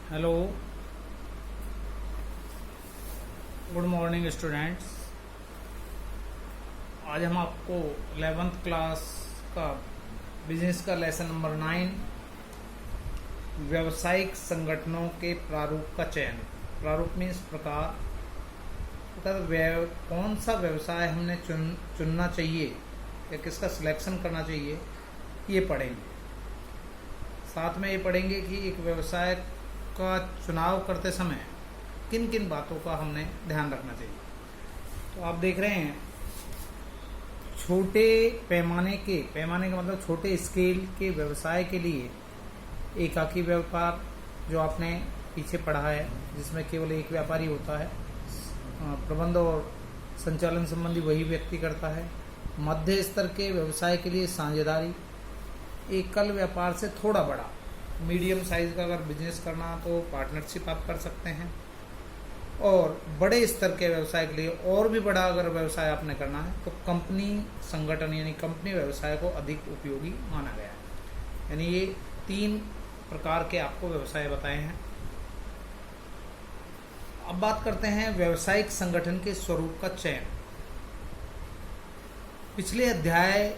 Hello, good morning students. आज हम आपको 11th क्लास का बिजनेस का लेसन नंबर 9 व्यावसायिक संगठनों के प्रारूप का चयन। प्रारूप मीन्स प्रकार, कौन सा व्यवसाय हमने चुनना चाहिए या किसका सिलेक्शन करना चाहिए, ये पढ़ेंगे। साथ में ये पढ़ेंगे कि एक व्यवसाय का चुनाव करते समय किन किन बातों का हमने ध्यान रखना चाहिए। तो आप देख रहे हैं, छोटे पैमाने का मतलब छोटे स्केल के व्यवसाय के लिए एकाकी व्यापार, जो आपने पीछे पढ़ा है, जिसमें केवल एक व्यापारी होता है, प्रबंध और संचालन संबंधी वही व्यक्ति करता है। मध्य स्तर के व्यवसाय के लिए साझेदारी, एकल व्यापार से थोड़ा बड़ा मीडियम साइज का अगर बिजनेस करना तो पार्टनरशिप आप कर सकते हैं, और बड़े स्तर के व्यवसाय के लिए और भी बड़ा अगर व्यवसाय आपने करना है तो कंपनी संगठन यानी कंपनी व्यवसाय को अधिक उपयोगी माना गया है। यानी ये 3 प्रकार के आपको व्यवसाय बताए हैं। अब बात करते हैं व्यावसायिक संगठन के स्वरूप का चयन। पिछले अध्यायों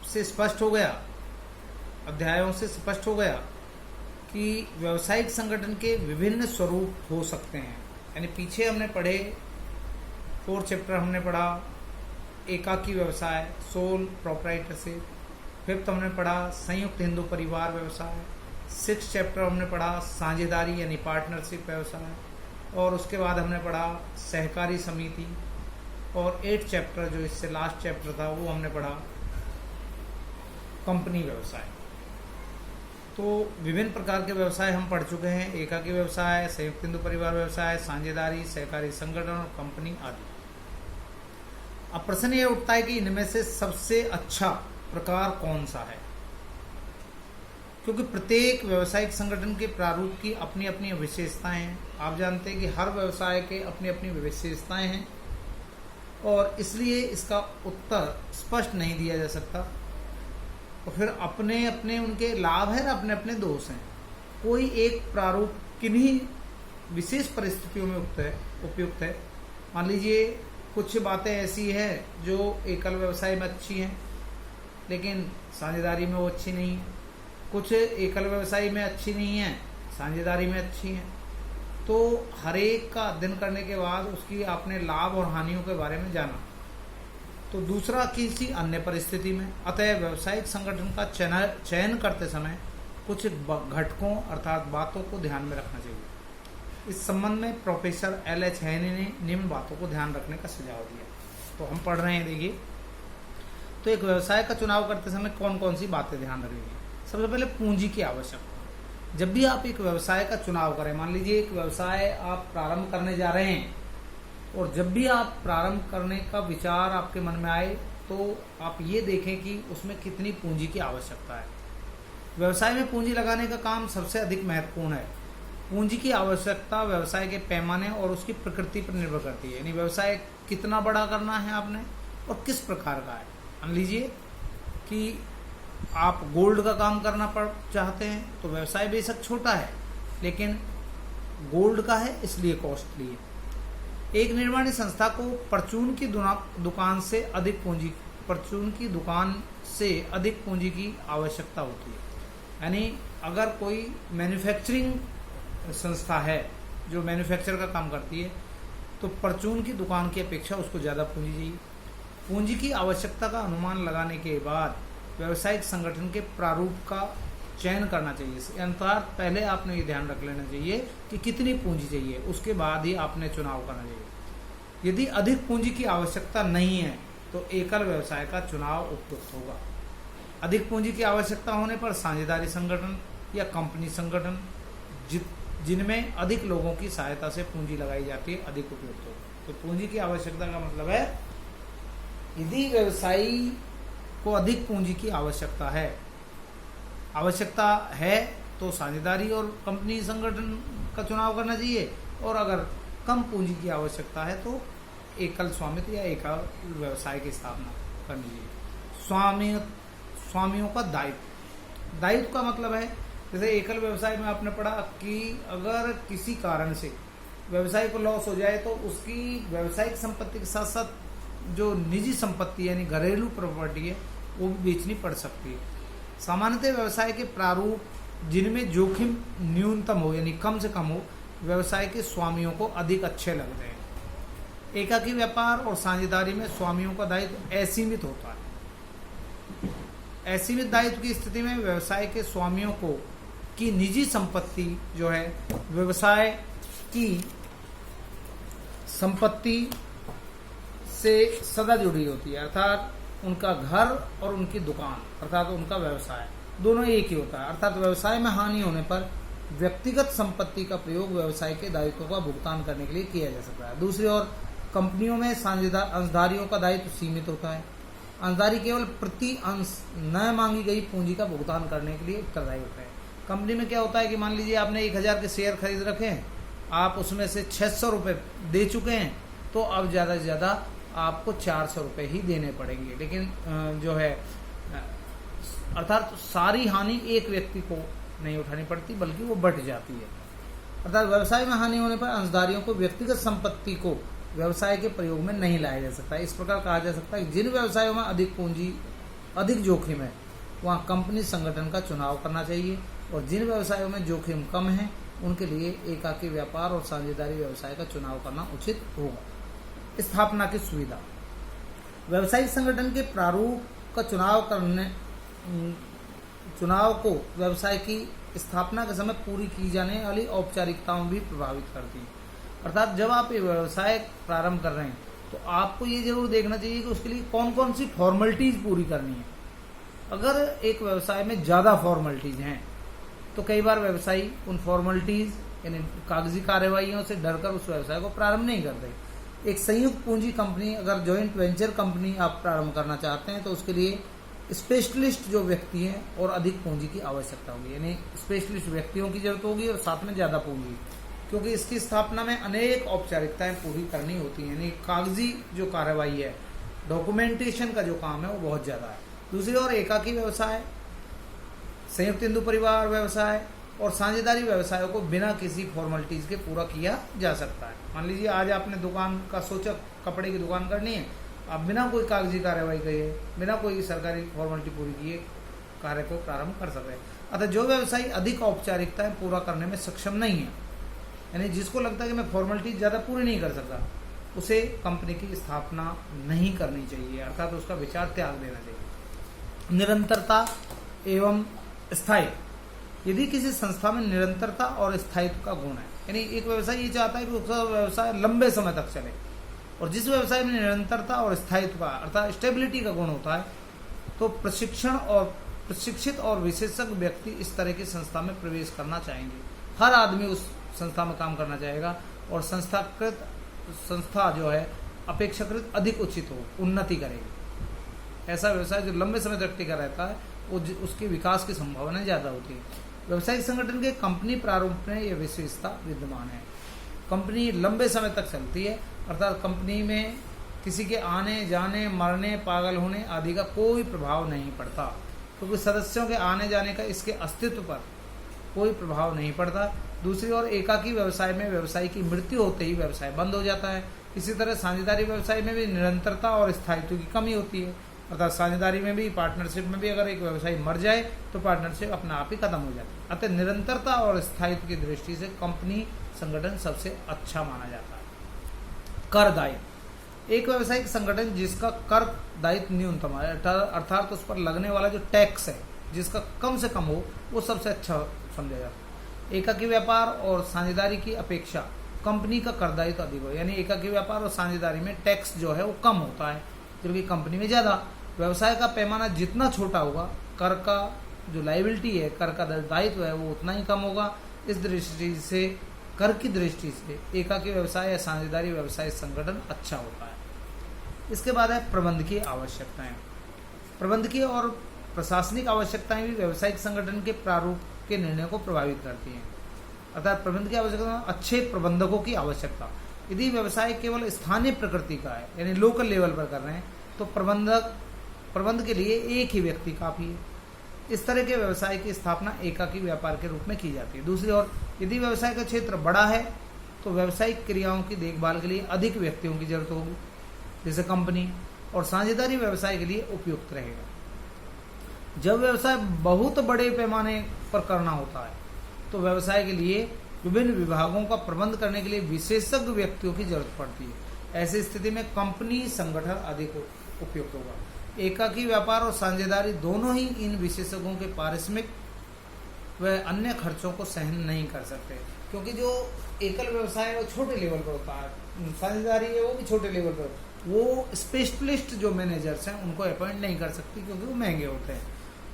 से स्पष्ट हो गया कि व्यावसायिक संगठन के विभिन्न स्वरूप हो सकते हैं। यानी पीछे हमने पढ़े 4 चैप्टर हमने पढ़ा एकाकी व्यवसाय, सोल प्रोप्राइटरशिप। 5th हमने पढ़ा संयुक्त हिंदू परिवार व्यवसाय। 6th चैप्टर हमने पढ़ा साझेदारी यानी पार्टनरशिप व्यवसाय, और उसके बाद हमने पढ़ा सहकारी समिति। और 8th चैप्टर जो इससे लास्ट चैप्टर था वो हमने पढ़ा कंपनी व्यवसाय। तो विभिन्न प्रकार के व्यवसाय हम पढ़ चुके हैं, एकाकी व्यवसाय, संयुक्त हिंदू परिवार व्यवसाय, साझेदारी, सहकारी संगठन और कंपनी आदि। अब प्रश्न यह उठता है कि इनमें से सबसे अच्छा प्रकार कौन सा है, क्योंकि प्रत्येक व्यावसायिक संगठन के प्रारूप की अपनी अपनी विशेषताएं हैं। आप जानते हैं कि हर व्यवसाय के अपनी अपनी विशेषताएं हैं, और इसलिए इसका उत्तर स्पष्ट नहीं दिया जा सकता। तो फिर अपने अपने उनके लाभ हैं, अपने अपने दोष हैं। कोई एक प्रारूप किन्हीं विशेष परिस्थितियों में उपयुक्त है। मान लीजिए कुछ बातें ऐसी हैं जो एकल व्यवसाय में अच्छी हैं, लेकिन साझेदारी में वो अच्छी नहीं है। कुछ एकल व्यवसाय में अच्छी नहीं है, साझेदारी में अच्छी हैं। तो हर एक का अध्ययन करने के बाद उसकी आपने लाभ और हानियों के बारे में जाना। तो दूसरा, किसी अन्य परिस्थिति में। अतः व्यावसायिक संगठन का चयन करते समय कुछ घटकों अर्थात बातों को ध्यान में रखना चाहिए। इस संबंध में प्रोफेसर LH हैनी ने निम्न बातों को ध्यान रखने का सुझाव दिया। तो हम पढ़ रहे हैं, देखिए। तो एक व्यवसाय का चुनाव करते समय कौन कौन सी बातें ध्यान रखेंगे। सबसे पहले पूंजी की आवश्यकता। जब भी आप एक व्यवसाय का चुनाव करें, मान लीजिए एक व्यवसाय आप प्रारंभ करने जा रहे हैं, और जब भी आप प्रारंभ करने का विचार आपके मन में आए तो आप ये देखें कि उसमें कितनी पूंजी की आवश्यकता है। व्यवसाय में पूंजी लगाने का काम सबसे अधिक महत्वपूर्ण है। पूंजी की आवश्यकता व्यवसाय के पैमाने और उसकी प्रकृति पर निर्भर करती है। यानी व्यवसाय कितना बड़ा करना है आपने और किस प्रकार का है। मान लीजिए कि आप गोल्ड का काम करना चाहते हैं तो व्यवसाय बेशक छोटा है, लेकिन गोल्ड का है इसलिए कॉस्टली है। एक निर्माणी संस्था को परचून की दुकान से अधिक पूंजी की आवश्यकता होती है। यानी अगर कोई मैन्युफैक्चरिंग संस्था है जो मैन्युफैक्चर का काम करती है, तो परचून की दुकान की अपेक्षा उसको ज़्यादा पूंजी चाहिए। पूंजी की आवश्यकता का अनुमान लगाने के बाद व्यावसायिक संगठन के प्रारूप का चयन करना चाहिए। अर्थात पहले आपने ये ध्यान रख लेना चाहिए कि कितनी पूंजी चाहिए, उसके बाद ही आपने चुनाव करना चाहिए। यदि अधिक पूंजी की आवश्यकता नहीं है तो एकल व्यवसाय का चुनाव उपयुक्त होगा। अधिक पूंजी की आवश्यकता होने पर साझेदारी संगठन या कंपनी संगठन, जिनमें अधिक लोगों की सहायता से पूंजी लगाई जाती है, अधिक उपयुक्त होगा। तो पूंजी की आवश्यकता का मतलब है, यदि व्यवसायी को अधिक पूंजी की आवश्यकता है तो साझेदारी और कंपनी संगठन का चुनाव करना चाहिए, और अगर कम पूंजी की आवश्यकता है तो एकल स्वामित्व या एकल व्यवसाय की स्थापना करनी चाहिए। स्वामियों का दायित्व का मतलब है जैसे एकल व्यवसाय में आपने पढ़ा कि अगर किसी कारण से व्यवसाय को लॉस हो जाए तो उसकी व्यावसायिक संपत्ति के साथ साथ जो निजी संपत्ति यानी घरेलू प्रॉपर्टी है वो भी बेचनी पड़ सकती है। सामान्यतः व्यवसाय के प्रारूप जिनमें जोखिम न्यूनतम हो यानी कम से कम हो व्यवसाय के स्वामियों को अधिक अच्छे लगते हैं। एकाकी व्यापार और साझेदारी में स्वामियों का दायित्व असीमित होता है। असीमित दायित्व की स्थिति में व्यवसाय के स्वामियों को की निजी संपत्ति जो है व्यवसाय की संपत्ति से सदा जुड़ी होती है, अर्थात उनका घर और उनकी दुकान अर्थात उनका व्यवसाय दोनों एक ही होता है। अर्थात व्यवसाय में हानि होने पर व्यक्तिगत संपत्ति का प्रयोग व्यवसाय के दायित्वों का भुगतान करने के लिए किया जा सकता है। दूसरी ओर कंपनियों में साझेदार अंशधारियों का दायित्व सीमित होता है। अंशधारी केवल प्रति अंश न मांगी गई पूंजी का भुगतान करने के लिए उत्तरदायी होता है। कंपनी में क्या होता है कि मान लीजिए आपने 1000 के शेयर खरीद रखे हैं, आप उसमें से 600 रुपये दे चुके हैं, तो अब ज़्यादा से ज़्यादा आपको 400 रुपये ही देने पड़ेंगे। लेकिन जो है अर्थात सारी हानि एक व्यक्ति को नहीं उठानी पड़ती बल्कि वो बढ़ जाती है। अर्थात व्यवसाय में हानि होने पर अंशधारियों को व्यक्तिगत संपत्ति को व्यवसाय के प्रयोग में नहीं लाया जा सकता। इस प्रकार कहा जा सकता है कि जिन व्यवसायों में अधिक पूंजी अधिक जोखिम है वहाँ कंपनी संगठन का चुनाव करना चाहिए और जिन व्यवसायों में जोखिम कम है उनके लिए एकाकी व्यापार और साझेदारी व्यवसाय का चुनाव करना उचित होगा। स्थापना की सुविधा। व्यावसायिक संगठन के प्रारूप का चुनाव को व्यवसाय की स्थापना के समय पूरी की जाने वाली औपचारिकताओं भी प्रभावित करती हैं। अर्थात जब आप ये व्यवसाय प्रारंभ कर रहे हैं तो आपको ये जरूर देखना चाहिए कि उसके लिए कौन कौन सी फॉर्मेलिटीज पूरी करनी है। अगर एक व्यवसाय में ज़्यादा फॉर्मेलिटीज हैं तो कई बार व्यवसायी उन फॉर्मेलिटीज यानी कागजी कार्यवाहियों से डरकर उस व्यवसाय को प्रारंभ नहीं करते। एक संयुक्त पूंजी कंपनी अगर जॉइंट वेंचर कंपनी आप प्रारंभ करना चाहते हैं तो उसके लिए स्पेशलिस्ट जो व्यक्ति हैं और अधिक पूंजी की आवश्यकता होगी, यानी स्पेशलिस्ट व्यक्तियों की जरूरत होगी और साथ में ज़्यादा पूंजी, क्योंकि इसकी स्थापना में अनेक औपचारिकताएं पूरी करनी होती हैं। यानी कागजी जो कार्यवाही है, डॉक्यूमेंटेशन का जो काम है वो बहुत ज़्यादा है। दूसरी ओर एकाकी व्यवसाय, संयुक्त हिंदू परिवार व्यवसाय और साझेदारी व्यवसायों को बिना किसी फॉर्मेलिटीज के पूरा किया जा सकता है। मान लीजिए आज आपने दुकान का सोचा, कपड़े की दुकान करनी है, आप बिना कोई कागजी कार्यवाही किए, बिना कोई सरकारी फॉर्मेलिटी पूरी किए कार्य को प्रारंभ कर सकते हैं। अतः जो व्यवसायी अधिक औपचारिकताएं पूरा करने में सक्षम नहीं है, यानी जिसको लगता है कि मैं फॉर्मेलिटी ज़्यादा पूरी नहीं कर सकता, उसे कंपनी की स्थापना नहीं करनी चाहिए, अर्थात उसका विचार त्याग देना चाहिए। निरंतरता एवं स्थायित्व। यदि किसी संस्था में निरंतरता और स्थायित्व का गुण है, यानी एक व्यवसाय ये चाहता है कि उसका व्यवसाय लंबे समय तक चले, और जिस व्यवसाय में निरंतरता और स्थायित्व का अर्थात स्टेबिलिटी का गुण होता है, तो प्रशिक्षित और विशेषज्ञ व्यक्ति इस तरह की संस्था में प्रवेश करना चाहेंगे। हर आदमी उस संस्था में काम करना चाहेगा और संस्था जो है अपेक्षाकृत अधिक उचित हो, उन्नति करेगी। ऐसा व्यवसाय जो लंबे समय तक टिका रहता है वो उसके विकास की संभावना ज़्यादा होती है। व्यावसायिक संगठन के कंपनी प्रारूप में यह विशेषता विद्यमान है। कंपनी लंबे समय तक चलती है, अर्थात कंपनी में किसी के आने जाने, मरने, पागल होने आदि का कोई प्रभाव नहीं पड़ता, क्योंकि सदस्यों के आने जाने का इसके अस्तित्व पर कोई प्रभाव नहीं पड़ता। दूसरी ओर एकाकी व्यवसाय में व्यवसायी की मृत्यु होते ही व्यवसाय बंद हो जाता है। इसी तरह साझेदारी व्यवसाय में भी निरंतरता और स्थायित्व की कमी होती है, अर्थात साझेदारी में भी, पार्टनरशिप में भी अगर एक व्यवसायी मर जाए तो पार्टनरशिप अपने आप ही खत्म हो जाती है। अतः निरंतरता और स्थायित्व की दृष्टि से कंपनी संगठन सबसे अच्छा माना जाता है। कर दायित्व। एक व्यवसायिक संगठन जिसका कर दायित्व न्यूनतम है, अर्थात उस पर लगने वाला जो टैक्स है जिसका कम से कम हो, वो सबसे अच्छा समझा जाता है। एकाकी व्यापार और साझेदारी की अपेक्षा कंपनी का कर दायित्व अधिक हो, यानी एकाकी व्यापार और साझेदारी में टैक्स जो है वो कम होता है, जबकि कंपनी में ज़्यादा। व्यवसाय का पैमाना जितना छोटा होगा, कर का जो लायबिलिटी है, कर का दायित्व है, वो उतना ही कम होगा। इस दृष्टि से, कर की दृष्टि से एकाकी व्यवसाय या साझेदारी व्यवसाय संगठन अच्छा होता है। इसके बाद है प्रबंधकीय आवश्यकताएं। प्रबंधकीय और प्रशासनिक आवश्यकताएं भी व्यावसायिक संगठन के प्रारूप के निर्णय को प्रभावित करती हैं। अर्थात प्रबंधकीय आवश्यकता, अच्छे प्रबंधकों की आवश्यकता। यदि व्यवसाय केवल स्थानीय प्रकृति का है, यानी लोकल लेवल पर कर रहे हैं, तो प्रबंध के लिए एक ही व्यक्ति काफ़ी है। इस तरह के व्यवसाय की स्थापना एकाकी व्यापार के रूप में की जाती है। दूसरी ओर यदि व्यवसाय का क्षेत्र बड़ा है तो व्यावसायिक क्रियाओं की देखभाल के लिए अधिक व्यक्तियों की जरूरत होगी, जैसे कंपनी, और साझेदारी व्यवसाय के लिए उपयुक्त रहेगा। जब व्यवसाय बहुत बड़े पैमाने पर करना होता है तो व्यवसाय के लिए विभिन्न विभागों का प्रबंध करने के लिए विशेषज्ञ व्यक्तियों की जरूरत पड़ती है। ऐसी स्थिति में कंपनी संगठन अधिक उपयुक्त होगा। एकाकी व्यापार और साझेदारी दोनों ही इन विशेषज्ञों के पारिश्रमिक व अन्य खर्चों को सहन नहीं कर सकते, क्योंकि जो एकल व्यवसाय है वो छोटे लेवल पर होता है, साझेदारी है वो भी छोटे लेवल पर, वो स्पेशलिस्ट जो मैनेजर्स हैं उनको अपॉइंट नहीं कर सकती क्योंकि वो महंगे होते हैं,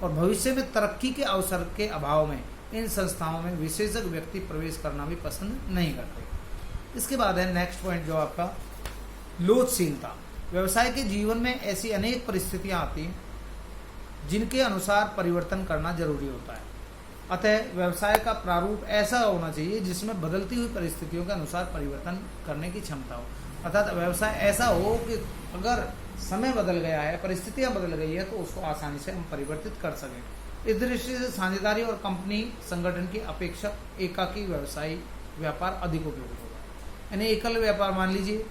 और भविष्य में तरक्की के अवसर के अभाव में इन संस्थाओं में विशेषज्ञ व्यक्ति प्रवेश करना भी पसंद नहीं करते। इसके बाद है नेक्स्ट पॉइंट जो आपका लोचशीलता। व्यवसाय के जीवन में ऐसी अनेक परिस्थितियां आती हैं जिनके अनुसार परिवर्तन करना जरूरी होता है। अतः व्यवसाय का प्रारूप ऐसा होना चाहिए जिसमें बदलती हुई परिस्थितियों के अनुसार परिवर्तन करने की क्षमता हो। अर्थात व्यवसाय ऐसा हो कि अगर समय बदल गया है, परिस्थितियां बदल गई है, तो उसको आसानी से हम परिवर्तित कर सकें। इस दृष्टि से साझेदारी और कंपनी संगठन की अपेक्षा एकाकी व्यवसायी व्यापार अधिक उपयोगी होगा। यानी एकल व्यापार, मान लीजिए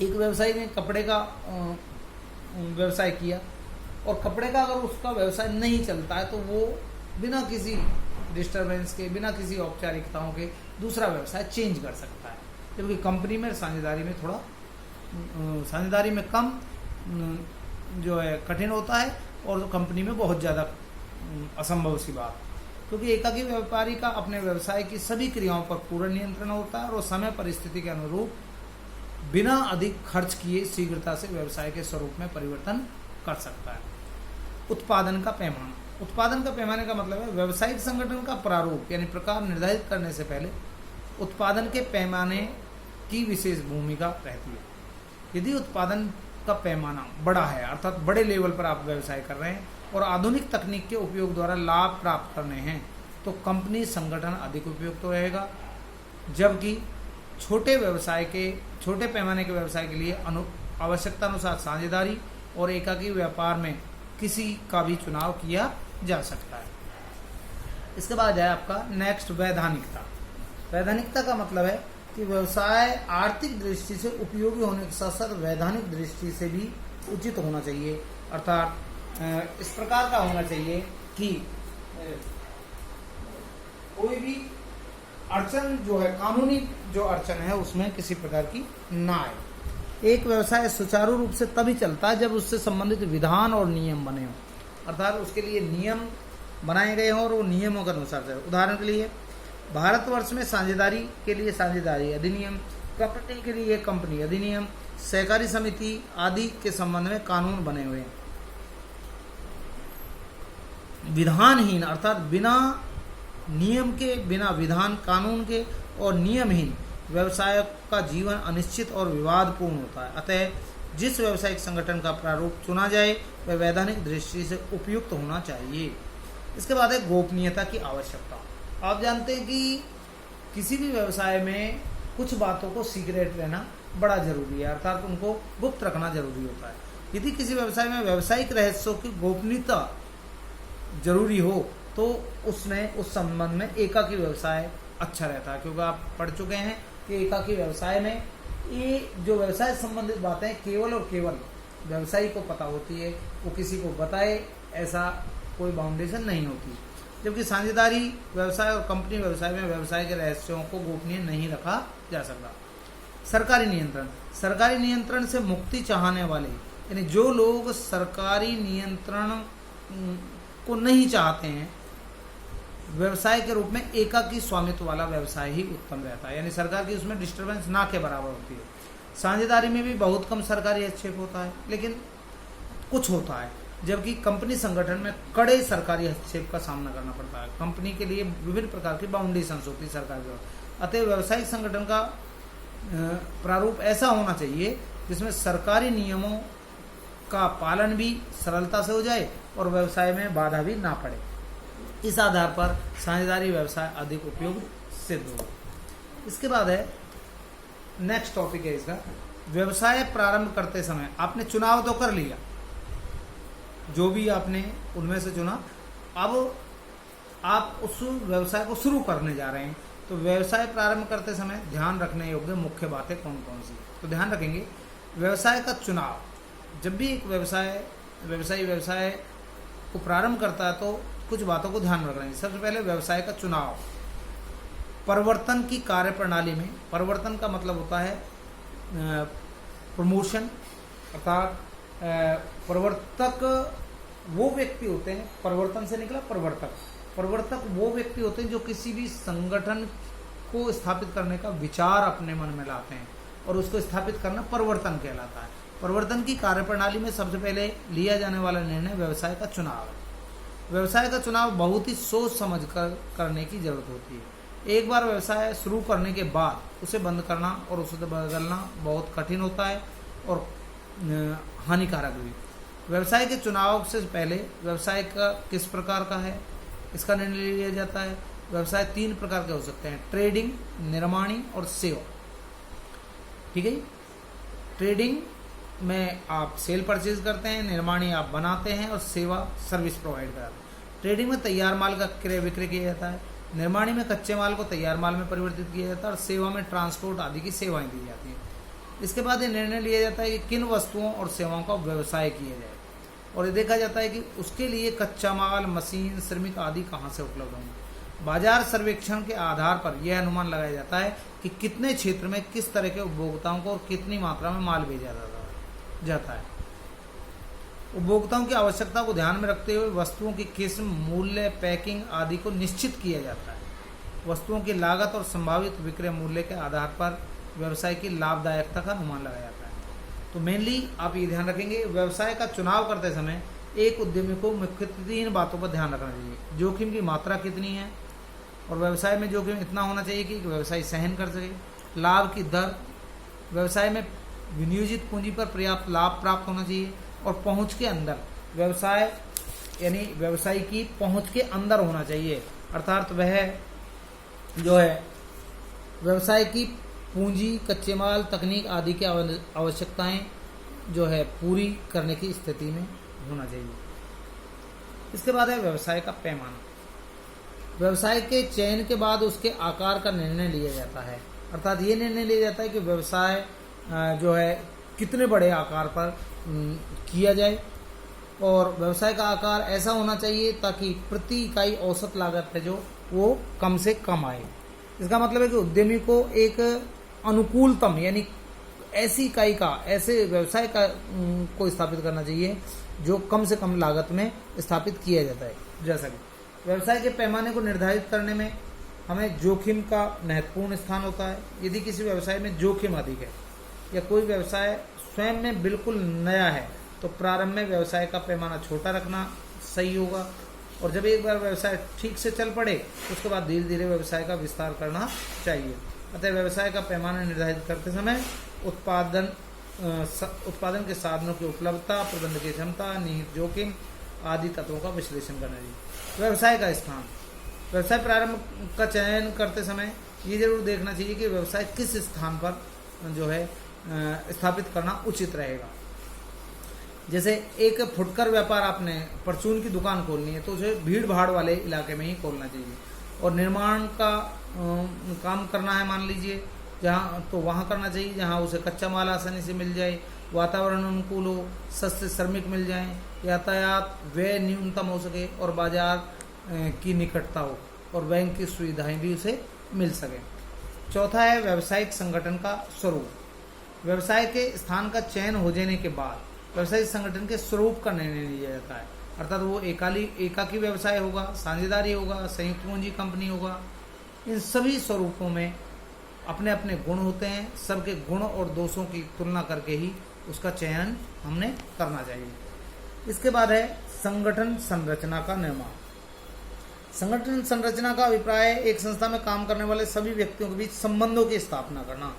एक व्यवसायी ने कपड़े का व्यवसाय किया और कपड़े का अगर उसका व्यवसाय नहीं चलता है तो वो बिना किसी डिस्टरबेंस के, बिना किसी औपचारिकताओं के दूसरा व्यवसाय चेंज कर सकता है। जबकि कंपनी में साझेदारी में थोड़ा साझेदारी में कम जो है कठिन होता है, और कंपनी में बहुत ज़्यादा असंभव सी बात, क्योंकि एकाकी व्यापारी का अपने व्यवसाय की सभी क्रियाओं पर पूर्ण नियंत्रण होता है और वो समय परिस्थिति के अनुरूप बिना अधिक खर्च किए शीघ्रता से व्यवसाय के स्वरूप में परिवर्तन कर सकता है। उत्पादन का पैमाना। उत्पादन का पैमाने का मतलब है व्यवसायिक संगठन का प्रारूप यानी प्रकार निर्धारित करने से पहले उत्पादन के पैमाने की विशेष भूमिका रहती है। यदि उत्पादन का पैमाना बड़ा है, अर्थात बड़े लेवल पर आप व्यवसाय कर रहे हैं और आधुनिक तकनीक के उपयोग द्वारा लाभ प्राप्त करने हैं, तो कंपनी संगठन अधिक उपयुक्त रहेगा। जबकि छोटे पैमाने के व्यवसाय के लिए आवश्यकता अनुसार साझेदारी और एकाकी व्यापार में किसी का भी चुनाव किया जा सकता है। इसके बाद है आपका नेक्स्ट वैधानिकता। वैधानिकता का मतलब है कि व्यवसाय आर्थिक दृष्टि से उपयोगी होने के साथ साथ वैधानिक दृष्टि से भी उचित होना चाहिए। अर्थात इस प्रकार का होना चाहिए कि कोई भी अड़चन जो है, कानूनी जो अड़चन है, उसमें किसी प्रकार की ना आए। एक व्यवसाय सुचारू रूप से तभी चलता है जब उससे संबंधित विधान और नियम बने हों, अर्थात उसके लिए नियम बनाए गए हों और वो नियमों के अनुसार चले। उदाहरण के लिए भारतवर्ष में साझेदारी के लिए साझेदारी अधिनियम, कंपनी के लिए कंपनी अधिनियम, सहकारी समिति आदि के संबंध में कानून बने हुए हैं। विधानहीन अर्थात बिना नियम के, बिना विधान कानून के और नियमहीन व्यवसाय का जीवन अनिश्चित और विवादपूर्ण होता है। अतः जिस व्यवसायिक संगठन का प्रारूप चुना जाए वह वैधानिक दृष्टि से उपयुक्त होना चाहिए। इसके बाद है गोपनीयता की आवश्यकता। आप जानते हैं कि किसी भी व्यवसाय में कुछ बातों को सीक्रेट रहना बड़ा जरूरी है, अर्थात उनको गुप्त रखना जरूरी होता है। यदि किसी व्यवसाय में व्यावसायिक रहस्यों की गोपनीयता जरूरी हो तो उसमें उस संबंध में एकाकी व्यवसाय अच्छा रहता है, क्योंकि आप पढ़ चुके हैं कि एकाकी व्यवसाय में ये जो व्यवसाय संबंधित बातें केवल और केवल व्यवसायी को पता होती है, वो किसी को बताए ऐसा कोई बाउंडेशन नहीं होती। जबकि साझेदारी व्यवसाय और कंपनी व्यवसाय में व्यवसाय के रहस्यों को गोपनीय नहीं रखा जा सकता। सरकारी नियंत्रण। सरकारी नियंत्रण से मुक्ति चाहने वाले, यानी जो लोग सरकारी नियंत्रण को नहीं चाहते हैं, व्यवसाय के रूप में एकाकी स्वामित्व वाला व्यवसाय ही उत्तम रहता है, यानी सरकार की उसमें डिस्टर्बेंस ना के बराबर होती है। साझेदारी में भी बहुत कम सरकारी हस्तक्षेप होता है, लेकिन कुछ होता है, जबकि कंपनी संगठन में कड़े सरकारी हस्तक्षेप का सामना करना पड़ता है। कंपनी के लिए विभिन्न प्रकार की बाउंडेशंस होती है सरकार की। अतः व्यावसायिक संगठन का प्रारूप ऐसा होना चाहिए जिसमें सरकारी नियमों का पालन भी सरलता से हो जाए और व्यवसाय में बाधा भी ना पड़े। इस आधार पर साझेदारी व्यवसाय अधिक उपयुक्त सिद्ध होगा। इसके बाद है नेक्स्ट टॉपिक है इसका, व्यवसाय प्रारंभ करते समय आपने चुनाव तो कर लिया, जो भी आपने उनमें से चुना, अब आप उस व्यवसाय को शुरू करने जा रहे हैं, तो व्यवसाय प्रारंभ करते समय ध्यान रखने योग्य मुख्य बातें कौन कौन सी? तो ध्यान रखेंगे, व्यवसाय का चुनाव। जब भी एक व्यवसायी व्यवसाय को प्रारंभ करता है तो कुछ बातों को ध्यान में रखना है। सबसे पहले व्यवसाय का चुनाव। परिवर्तन की कार्यप्रणाली में, परिवर्तन का मतलब होता है प्रमोशन, अर्थात प्रवर्तक वो व्यक्ति होते हैं, परिवर्तन से निकला प्रवर्तक। प्रवर्तक वो व्यक्ति होते हैं जो किसी भी संगठन को स्थापित करने का विचार अपने मन में लाते हैं, और उसको स्थापित करना परिवर्तन कहलाता है। परिवर्तन की कार्यप्रणाली में सबसे पहले लिया जाने वाला निर्णय व्यवसाय का चुनाव है। व्यवसाय का चुनाव बहुत ही सोच समझ कर करने की जरूरत होती है। एक बार व्यवसाय शुरू करने के बाद उसे बंद करना और उसे बदलना बहुत कठिन होता है और हानिकारक भी। व्यवसाय के चुनाव से पहले व्यवसाय का किस प्रकार का है इसका निर्णय लिया जाता है। व्यवसाय 3 प्रकार के हो सकते हैं, ट्रेडिंग, निर्माणी और सेवा। ठीक है, ट्रेडिंग में आप सेल परचेज करते हैं, निर्माणी आप बनाते हैं और सेवा सर्विस प्रोवाइड कराते हैं। ट्रेडिंग में तैयार माल का क्रय विक्रय किया जाता है, निर्माणी में कच्चे माल को तैयार माल में परिवर्तित किया जाता है और सेवा में ट्रांसपोर्ट आदि की सेवाएं दी जाती हैं। इसके बाद ये निर्णय लिया जाता है कि किन वस्तुओं और सेवाओं का व्यवसाय किया जाए, और ये देखा जाता है कि उसके लिए कच्चा माल, मशीन, श्रमिक आदि कहाँ से उपलब्ध होंगे। बाजार सर्वेक्षण के आधार पर यह अनुमान लगाया जाता है कि कितने क्षेत्र में किस तरह के उपभोक्ताओं को और कितनी मात्रा में माल भेजा जाता है। उपभोक्ताओं की आवश्यकता को ध्यान में रखते हुए वस्तुओं की किस्म, मूल्य, पैकिंग आदि को निश्चित किया जाता है। वस्तुओं की लागत और संभावित विक्रय मूल्य के आधार पर व्यवसाय की लाभदायकता का अनुमान लगाया जाता है। तो मेनली आप ये ध्यान रखेंगे, व्यवसाय का चुनाव करते समय एक उद्यमी को मुख्य 3 बातों पर ध्यान रखना चाहिए। जोखिम की मात्रा कितनी है, और व्यवसाय में जोखिम इतना होना चाहिए कि व्यवसाय सहन कर सके। लाभ की दर, व्यवसाय में विनियोजित पूंजी पर पर्याप्त लाभ प्राप्त होना चाहिए। और पहुंच के अंदर, व्यवसाय यानी व्यवसाय की पहुंच के अंदर होना चाहिए, अर्थात वह जो है व्यवसाय की पूंजी, कच्चे माल, तकनीक आदि की आवश्यकताएं जो है पूरी करने की स्थिति में होना चाहिए। इसके बाद है व्यवसाय का पैमाना। व्यवसाय के चयन के बाद उसके आकार का निर्णय लिया जाता है, अर्थात ये निर्णय लिया जाता है कि व्यवसाय जो है कितने बड़े आकार पर किया जाए, और व्यवसाय का आकार ऐसा होना चाहिए ताकि प्रति इकाई औसत लागत है जो वो कम से कम आए। इसका मतलब है कि उद्यमी को एक अनुकूलतम यानी ऐसी इकाई का, ऐसे व्यवसाय का को स्थापित करना चाहिए जो कम से कम लागत में स्थापित किया जाता है। जैसा कि व्यवसाय के पैमाने को निर्धारित करने में हमें जोखिम का महत्वपूर्ण स्थान होता है। यदि किसी व्यवसाय में जोखिम अधिक है या कोई व्यवसाय स्वयं में बिल्कुल नया है तो प्रारंभ में व्यवसाय का पैमाना छोटा रखना सही होगा, और जब एक बार व्यवसाय ठीक से चल पड़े उसके बाद धीरे धीरे व्यवसाय का विस्तार करना चाहिए। अतः व्यवसाय का पैमाना निर्धारित करते समय उत्पादन के साधनों की उपलब्धता, प्रबंधन की क्षमता, निहित जोखिम आदि तत्वों का विश्लेषण करना चाहिए। व्यवसाय का स्थान, व्यवसाय प्रारंभ का चयन करते समय ये जरूर देखना चाहिए कि व्यवसाय किस स्थान पर जो है स्थापित करना उचित रहेगा। जैसे एक फुटकर व्यापार, आपने परचून की दुकान खोलनी है तो उसे भीड़ भाड़ वाले इलाके में ही खोलना चाहिए, और निर्माण का काम करना है मान लीजिए जहाँ, तो वहाँ करना चाहिए जहाँ उसे कच्चा माल आसानी से मिल जाए, वातावरण अनुकूल हो, सस्ते श्रमिक मिल जाएं, यातायात व्यय न्यूनतम हो सके और बाजार की निकटता हो और बैंक की सुविधाएं भी उसे मिल सके। चौथा है व्यवसायिक संगठन का स्वरूप। व्यवसाय के स्थान का चयन हो जाने के बाद व्यवसायिक संगठन के स्वरूप का निर्णय लिया जाता है, अर्थात वो एकाकी व्यवसाय होगा, साझेदारी होगा, संयुक्त पूंजी कंपनी होगा। इन सभी स्वरूपों में अपने अपने गुण होते हैं, सबके गुण और दोषों की तुलना करके ही उसका चयन हमने करना चाहिए। इसके बाद है संगठन संरचना का निर्माण। संगठन संरचना का अभिप्राय है एक संस्था में काम करने वाले सभी व्यक्तियों के बीच संबंधों की स्थापना करना।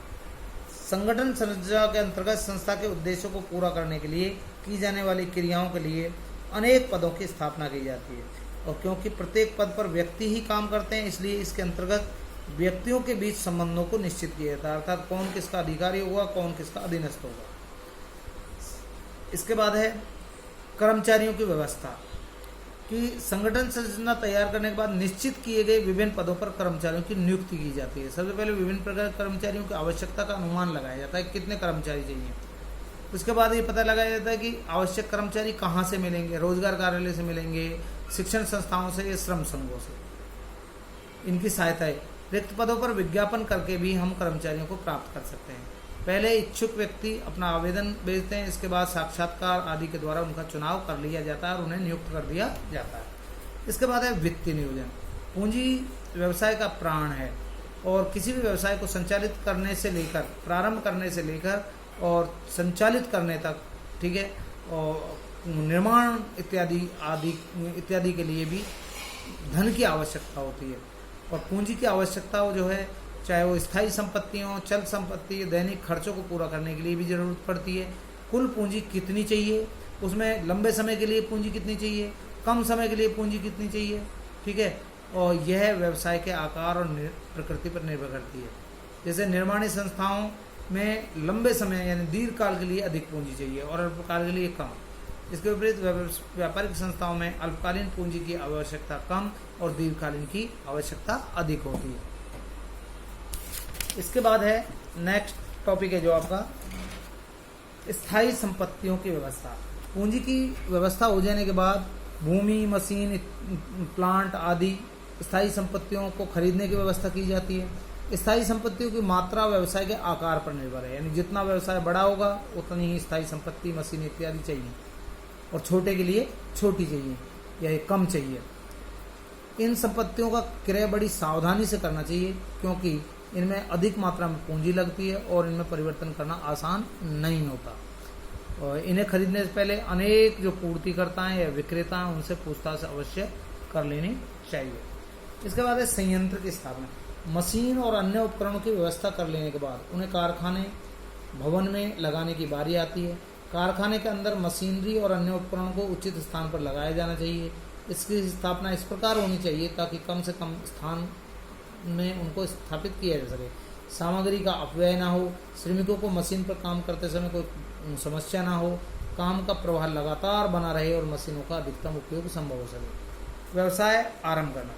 संगठन संरचना के अंतर्गत संस्था के उद्देश्यों को पूरा करने के लिए की जाने वाली क्रियाओं के लिए अनेक पदों की स्थापना की जाती है, और क्योंकि प्रत्येक पद पर व्यक्ति ही काम करते हैं इसलिए इसके अंतर्गत व्यक्तियों के बीच संबंधों को निश्चित किया जाता है, अर्थात कौन किसका अधिकारी होगा, कौन किसका अधीनस्थ होगा। इसके बाद है कर्मचारियों की व्यवस्था। कि संगठन संरचना तैयार करने के बाद निश्चित किए गए विभिन्न पदों पर कर्मचारियों की नियुक्ति की जाती है। सबसे पहले विभिन्न प्रकार के कर्मचारियों की आवश्यकता का अनुमान लगाया जाता है, कितने कर्मचारी चाहिए। उसके बाद ये पता लगाया जाता है कि आवश्यक कर्मचारी कहाँ से मिलेंगे, रोजगार कार्यालय से मिलेंगे, शिक्षण संस्थाओं से या श्रम संघों से, इनकी सहायता है। रिक्त पदों पर विज्ञापन करके भी हम कर्मचारियों को प्राप्त कर सकते हैं। पहले इच्छुक व्यक्ति अपना आवेदन भेजते हैं, इसके बाद साक्षात्कार आदि के द्वारा उनका चुनाव कर लिया जाता है और उन्हें नियुक्त कर दिया जाता है। इसके बाद है वित्तीय नियोजन। पूंजी व्यवसाय का प्राण है और किसी भी व्यवसाय को संचालित करने से लेकर, प्रारंभ करने से लेकर और संचालित करने तक, ठीक है, और निर्माण इत्यादि के लिए भी धन की आवश्यकता होती है। और पूंजी की आवश्यकता जो है, चाहे वो स्थायी संपत्ति हो, चल संपत्ति, दैनिक खर्चों को पूरा करने के लिए भी जरूरत पड़ती है। कुल पूंजी कितनी चाहिए, उसमें लंबे समय के लिए पूंजी कितनी चाहिए, कम समय के लिए पूंजी कितनी चाहिए, ठीक है, और यह व्यवसाय के आकार और प्रकृति पर निर्भर करती है। जैसे निर्माणी संस्थाओं में लंबे समय यानी दीर्घ काल के लिए अधिक पूंजी चाहिए और अल्पकाल के लिए कम। इसके विपरीत व्यापारिक संस्थाओं में अल्पकालीन पूंजी की आवश्यकता कम और दीर्घकालीन की आवश्यकता अधिक होती है। इसके बाद है नेक्स्ट टॉपिक है जो आपका स्थायी संपत्तियों की व्यवस्था। पूंजी की व्यवस्था हो जाने के बाद भूमि, मशीन, प्लांट आदि स्थायी संपत्तियों को खरीदने की व्यवस्था की जाती है। स्थायी संपत्तियों की मात्रा व्यवसाय के आकार पर निर्भर है, यानी जितना व्यवसाय बड़ा होगा उतनी ही स्थायी संपत्ति, मशीन इत्यादि चाहिए, और छोटे के लिए छोटी चाहिए या कम चाहिए। इन संपत्तियों का क्रय बड़ी सावधानी से करना चाहिए क्योंकि इनमें अधिक मात्रा में पूंजी लगती है और इनमें परिवर्तन करना आसान नहीं होता। और इन्हें खरीदने से पहले अनेक जो पूर्तिकर्ता हैं या विक्रेता हैं उनसे पूछताछ अवश्य कर लेनी चाहिए। इसके बाद है संयंत्र की स्थापना। मशीन और अन्य उपकरणों की व्यवस्था कर लेने के बाद उन्हें कारखाने भवन में लगाने की बारी आती है। कारखाने के अंदर मशीनरी और अन्य उपकरणों को उचित स्थान पर लगाया जाना चाहिए। इसकी स्थापना इस प्रकार होनी चाहिए ताकि कम से कम स्थान में उनको स्थापित किया जा सके, सामग्री का अपव्यय ना हो, श्रमिकों को मशीन पर काम करते समय कोई समस्या ना हो, काम का प्रवाह लगातार बना रहे और मशीनों का अधिकतम उपयोग संभव हो सके। व्यवसाय आरंभ करना।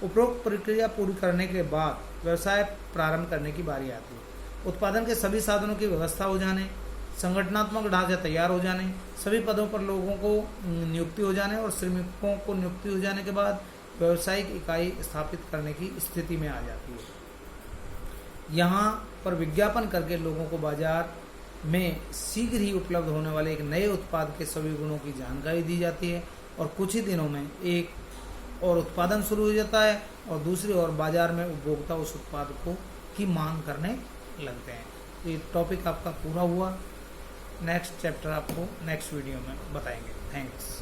उपरोक्त प्रक्रिया पूरी करने के बाद व्यवसाय प्रारंभ करने की बारी आती है। उत्पादन के सभी साधनों की व्यवस्था हो जाने, संगठनात्मक ढांचा तैयार हो जाने, सभी पदों पर लोगों को नियुक्ति हो जाने और श्रमिकों को नियुक्ति हो जाने के बाद व्यावसायिक इकाई स्थापित करने की स्थिति में आ जाती है। यहाँ पर विज्ञापन करके लोगों को बाजार में शीघ्र ही उपलब्ध होने वाले एक नए उत्पाद के सभी गुणों की जानकारी दी जाती है और कुछ ही दिनों में एक और उत्पादन शुरू हो जाता है और दूसरी ओर बाजार में उपभोक्ता उस उत्पाद को की मांग करने लगते हैं। ये टॉपिक आपका पूरा हुआ। नेक्स्ट चैप्टर आपको नेक्स्ट वीडियो में बताएंगे। थैंक्स।